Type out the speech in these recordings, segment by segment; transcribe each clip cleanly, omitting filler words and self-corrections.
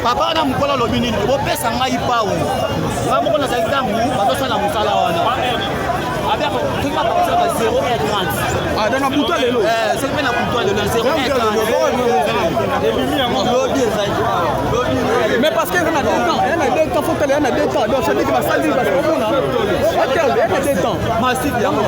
Papa na mukola lobi nini bopesa ngai pawu ngai moko nazali ntango bazosala mosala wana avec tout ma partie à 0,30. Ah dans la bouteille lelo. C'est bien la bouteille de 0,30. Mais parce qu'il y a deux temps, il y a deux temps, faut qu'il y ait deux temps. Donc ça dit que va salir parce que on a. OK, il y a deux temps. Massif ya moi.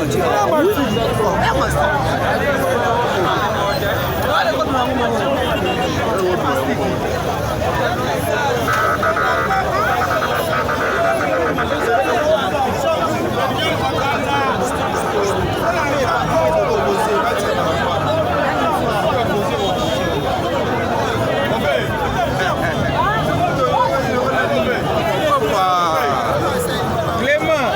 Clément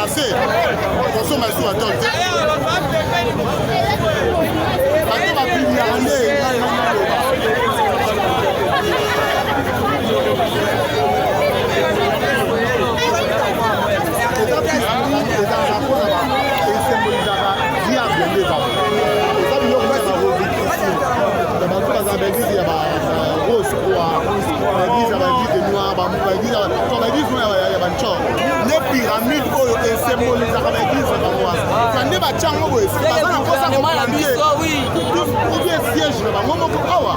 se kosomba esu atol te bato babibiaka nde ezalaka mpona esembolizaka diable nde kaka eza biloko eza barovikristine ya bato baza baeglise ya barose baeglise ya baeglise noir baeglise ya bancor nde pyramide oyo esembolizaka baeglise bango wana nde batiango boye baza na mposa koplante ubie siège na bango moko awa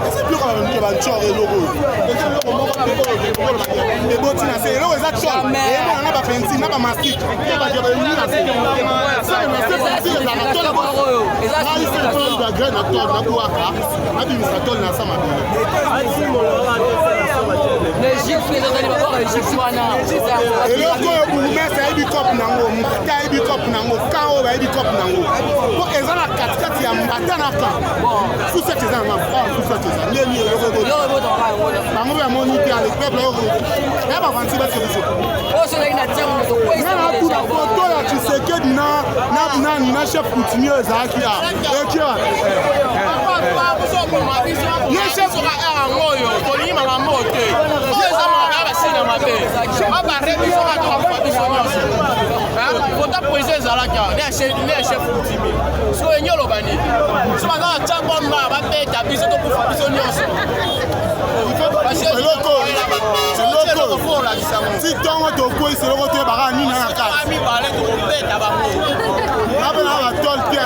eza biloko ya bancor eloko oyo eza eloko moko eboti na se eloko eza cor eyebona na bapentine na bamastique te badia baelungi na se seke na se pentine ezalaka tola graine na tol nabuwaka nabimisa tol na sa mabele eloko oyo bourgmestre ayebi cope nango mbata ayebi cope nango kan oyo bayebi cope nango po eza na katikati ya mbata na kan susete eza nanga susete eza ndeni eloko bango mpe bamoni te ale peuple oyo ya bavansi basebiso nana foto ya Tshisekedi na chef coutumier ezalaki ekia ye chef ka era ngoyo tolingi makambo te eza makambo basina mabe abarebiso kaka biso nyonso kota poesie ezalaki ne chef coutumier so enye olobani so baza na ntango mba babeta biso tokufa biso nyonso ti ntongo tokwei seloko toyebaka nini na kati mibale tokobeta bango ape na batol te